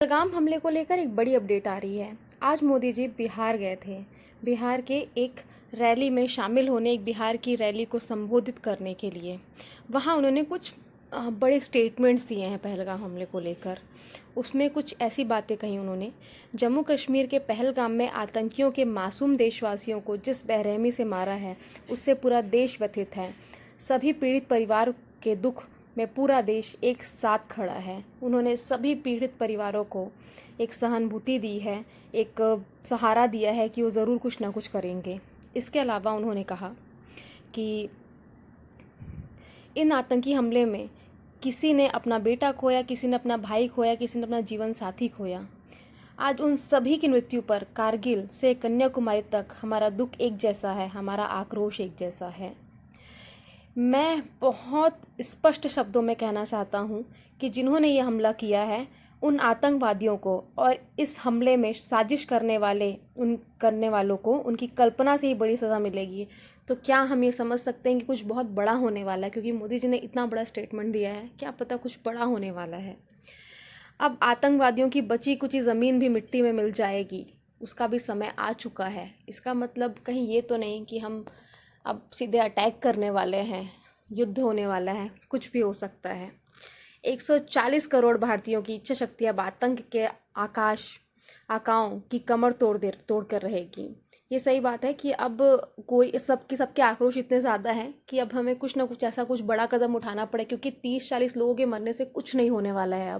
पहलगाम हमले को लेकर एक बड़ी अपडेट आ रही है। आज मोदी जी बिहार गए थे। बिहार के एक रैली में शामिल होने, एक बिहार की रैली को संबोधित करने के लिए वहाँ उन्होंने कुछ बड़े स्टेटमेंट्स दिए हैं पहलगाम हमले को लेकर। उसमें कुछ ऐसी बातें कही उन्होंने। जम्मू कश्मीर के पहलगाम में आतंकियों के मासूम देशवासियों को जिस बेरहमी से मारा है, उससे पूरा देश व्यथित है। सभी पीड़ित परिवार के दुख में पूरा देश एक साथ खड़ा है। उन्होंने सभी पीड़ित परिवारों को एक सहानुभूति दी है, एक सहारा दिया है कि वो ज़रूर कुछ ना कुछ करेंगे। इसके अलावा उन्होंने कहा कि इन आतंकी हमले में किसी ने अपना बेटा खोया, किसी ने अपना भाई खोया, किसी ने अपना जीवन साथी खोया। आज उन सभी की मृत्यु पर कारगिल से कन्याकुमारी तक हमारा दुख एक जैसा है, हमारा आक्रोश एक जैसा है। मैं बहुत स्पष्ट शब्दों में कहना चाहता हूँ कि जिन्होंने ये हमला किया है, उन आतंकवादियों को और इस हमले में साजिश करने वालों को उनकी कल्पना से ही बड़ी सज़ा मिलेगी। तो क्या हम ये समझ सकते हैं कि कुछ बहुत बड़ा होने वाला है? क्योंकि मोदी जी ने इतना बड़ा स्टेटमेंट दिया है, क्या पता कुछ बड़ा होने वाला है। अब आतंकवादियों की बची कुची ज़मीन भी मिट्टी में मिल जाएगी, उसका भी समय आ चुका है। इसका मतलब कहीं ये तो नहीं कि हम अब सीधे अटैक करने वाले हैं, युद्ध होने वाला है, कुछ भी हो सकता है। 140 करोड़ भारतीयों की इच्छा शक्ति अब आतंक के आकाओं की कमर तोड़ कर रहेगी। ये सही बात है कि अब कोई सबके आक्रोश इतने ज़्यादा हैं कि अब हमें कुछ ना कुछ ऐसा कुछ बड़ा कदम उठाना पड़े, क्योंकि 30-40 लोगों के मरने से कुछ नहीं होने वाला है।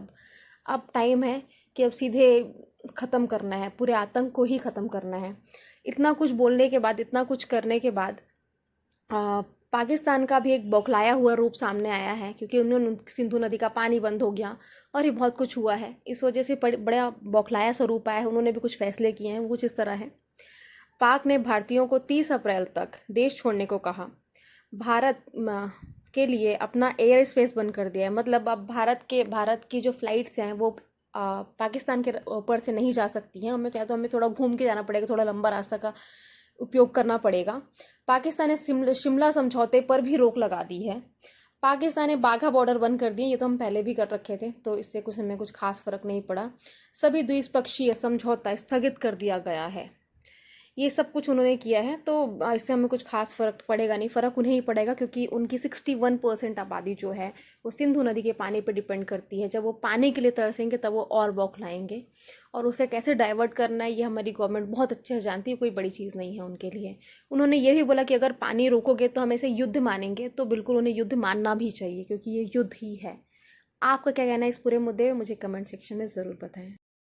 अब टाइम है कि अब सीधे ख़त्म करना है, पूरे आतंक को ही ख़त्म करना है। इतना कुछ बोलने के बाद, इतना कुछ करने के बाद पाकिस्तान का भी एक बौखलाया हुआ रूप सामने आया है, क्योंकि उन्होंने सिंधु नदी का पानी बंद हो गया और ये बहुत कुछ हुआ है। इस वजह से बड़ा बौखलाया स्वरूप आया है। उन्होंने भी कुछ फैसले किए हैं, वो कुछ इस तरह है। पाक ने भारतीयों को 30 अप्रैल तक देश छोड़ने को कहा। भारत के लिए अपना एयर स्पेस बंद कर दिया है। मतलब अब भारत की जो फ्लाइट्स हैं वो पाकिस्तान के ऊपर से नहीं जा सकती हैं। हमें क्या, तो हमें थोड़ा घूम के जाना पड़ेगा, थोड़ा लंबा रास्ता का उपयोग करना पड़ेगा। पाकिस्तान ने शिमला समझौते पर भी रोक लगा दी है। पाकिस्तान ने बाघा बॉर्डर बंद कर दिए। ये तो हम पहले भी कर रखे थे, तो इससे हमें कुछ खास फर्क नहीं पड़ा। सभी द्विपक्षीय समझौता स्थगित कर दिया गया है। ये सब कुछ उन्होंने किया है, तो इससे हमें कुछ खास फ़र्क पड़ेगा नहीं। फ़र्क उन्हें ही पड़ेगा, क्योंकि उनकी 61% आबादी जो है वो सिंधु नदी के पानी पे डिपेंड करती है। जब वो पानी के लिए तरसेंगे तब वो और बौखलाएंगे, और उसे कैसे डाइवर्ट करना है ये हमारी गवर्नमेंट बहुत अच्छे से जानती है। कोई बड़ी चीज़ नहीं है उनके लिए। उन्होंने ये भी बोला कि अगर पानी रोकोगे तो हम इसे युद्ध मानेंगे, तो बिल्कुल उन्हें युद्ध मानना भी चाहिए, क्योंकि ये युद्ध ही है। आपका क्या कहना है इस पूरे मुद्दे में? मुझे कमेंट सेक्शन में ज़रूर बताएं।